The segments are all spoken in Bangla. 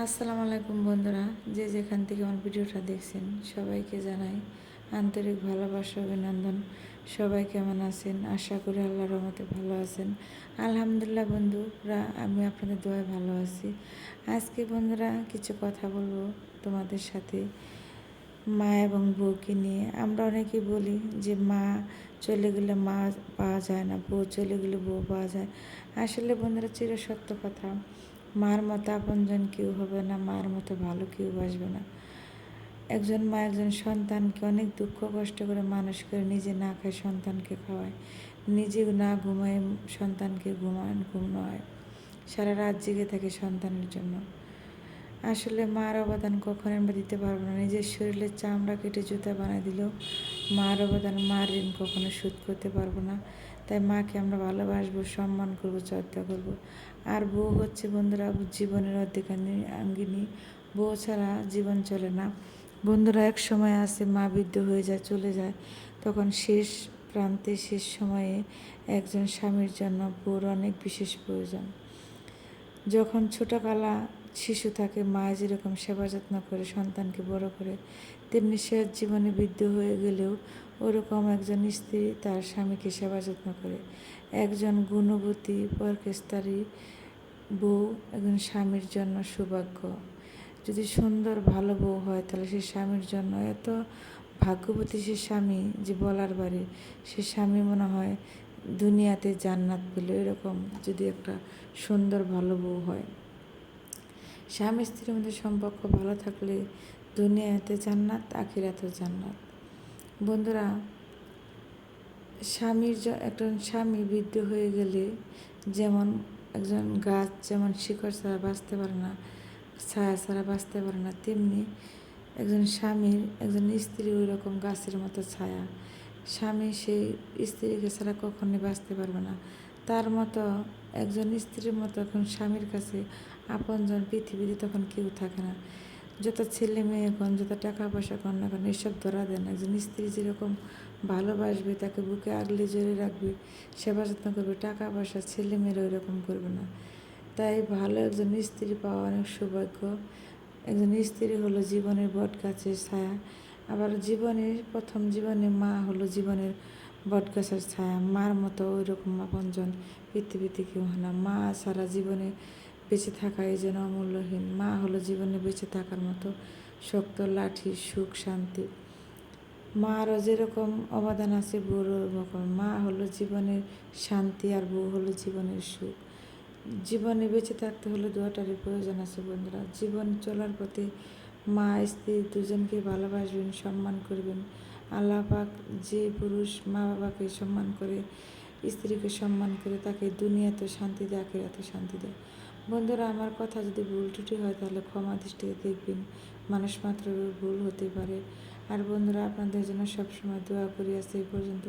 আসসালামু আলাইকুম বন্ধুরা, যে যেখান থেকে আমার ভিডিওটা দেখছেন সবাইকে জানাই আন্তরিক ভালোবাসা অভিনন্দন। সবাই কেমন আছেন? আশা করি আল্লাহর রহমতে ভালো আছেন। আলহামদুলিল্লাহ বন্ধুরা, আমি আপনাদের দোয়ায় ভালো আছি। আজকে বন্ধুরা কিছু কথা বলবো তোমাদের সাথে মা এবং বউকে নিয়ে। আমরা অনেকেই বলি যে মা চলে গেলে মা পাওয়া যায় না, বউ চলে গেলে বউ পাওয়া যায়। আসলে বন্ধুরা চিরসত্য কথা, মার মতো আপনজন কেউ হবে না, মার মতো ভালো কেউ বাসবে না। একজন মা একজন সন্তানকে অনেক দুঃখ কষ্ট করে মানুষ করে, নিজে না খায় সন্তানকে খাওয়ায়, নিজে না ঘুমায় সন্তানকে ঘুমায়, সারা রাত জেগে থাকে সন্তানের জন্য। আসলে মার অবদান কখনো আমরা দিতে পারবো না। নিজের শরীরের চামড়া কেটে জুতা বানিয়ে দিলেও মার অবদান, মার ঋণ কখনো শোধ করতে পারবো না। তাই মাকে আমরা ভালোবাসবো, সম্মান করবো, শ্রদ্ধা করবো। আর বউ হচ্ছে বন্ধুরা জীবনের অঙ্গিনী। বউ ছাড়া জীবন চলে না বন্ধুরা। এক সময় আসে মা বৃদ্ধ হয়ে যায়, চলে যায়, তখন শেষ প্রান্তে শেষ সময়ে একজন স্বামীর জন্য বউর অনেক বিশেষ প্রয়োজন। যখন ছোটোবেলা শিশু থাকে, মা যেরকম সেবা যত্ন করে সন্তানকে বড় করে, তেমনি শেষ জীবনে বৃদ্ধ হয়ে গেলেও ওরকম একজন স্ত্রী তার স্বামীকে সেবা যত্ন করে। একজন গুণবতী পরকেস্তারি বউ একজন স্বামীর জন্য সৌভাগ্য। যদি সুন্দর ভালো বউ হয় তাহলে সে স্বামীর জন্য এত ভাগ্যবতী সে স্বামী যে বলার বাড়ি। সে স্বামী মনে হয় দুনিয়াতে জান্নাত পেল, এরকম যদি একটা সুন্দর ভালো বউ হয়। স্বামী স্ত্রীর মধ্যে সম্পর্ক ভালো থাকলে দুনিয়াতে জান্নাত, আখিরাতেও জান্নাত। বন্ধুরা, একজন স্বামী বৃদ্ধ হয়ে গেলে যেমন একজন গাছ যেমন শিকড় ছাড়া বাঁচতে পারে না, ছায়া ছাড়া বাঁচতে পারে না, তেমনি একজন স্বামীর একজন স্ত্রী ওই রকম গাছের মতো ছায়া। স্বামী সেই স্ত্রীকে ছাড়া কখনোই বাঁচতে পারবে না। তার মতো একজন স্ত্রীর মতো এখন স্বামীর কাছে আপনজন পৃথিবীতে তখন কেউ থাকে না। যত ছেলে মেয়ে এখন যত টাকা পয়সা কন না কেন, এসব ধরা দেন। একজন স্ত্রী যেরকম ভালোবাসবে, তাকে বুকে আগলে জড়িয়ে রাখবে, সেবা যত্ন করবে, টাকা পয়সা ছেলে মেয়েরা ওই রকম করবে না। তাই ভালো একজন স্ত্রী পাওয়া অনেক সৌভাগ্য। একজন স্ত্রী হলো জীবনের বট গাছের ছায়া। আবার প্রথম জীবনে মা হলো জীবনের বট গাছের ছায়া। মার মতো ওই রকম আপনজন পৃথিবীতে কেউ হয় না। মা সারা জীবনে বেঁচে থাকা এই যেন অমূল্যহীন। মা হলো জীবনে বেঁচে থাকার মতো শক্ত লাঠি, সুখ শান্তি। মারও যেরকম অবদান আছে বউর ওরকম। মা হলো জীবনের শান্তি আর বউ হলো জীবনের সুখ। জীবনে বেঁচে থাকতে হলে দুটারই প্রয়োজন আছে বন্ধুরা। জীবন চলার পথে মা স্ত্রী দুজনকে ভালোবাসবেন, সম্মান করবেন। আল্লাহ পাক যে পুরুষ মা বাবাকে সম্মান করে, স্ত্রীকে সম্মান করে, তাকে দুনিয়াতে শান্তি দেয়, আখিরাতে শান্তি দেয়। বন্ধুরা, আমার কথা যদি ভুল ত্রুটি হয় তাহলে ক্ষমা দৃষ্টিতে দেখবেন। মানুষ মাত্র ভুল হতে পারে। আর বন্ধুরা, আপনাদের জন্য সবসময় দোয়া করি। আছে এই পর্যন্ত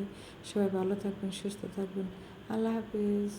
সবাই ভালো থাকবেন, সুস্থ থাকবেন। আল্লাহ হাফিজ।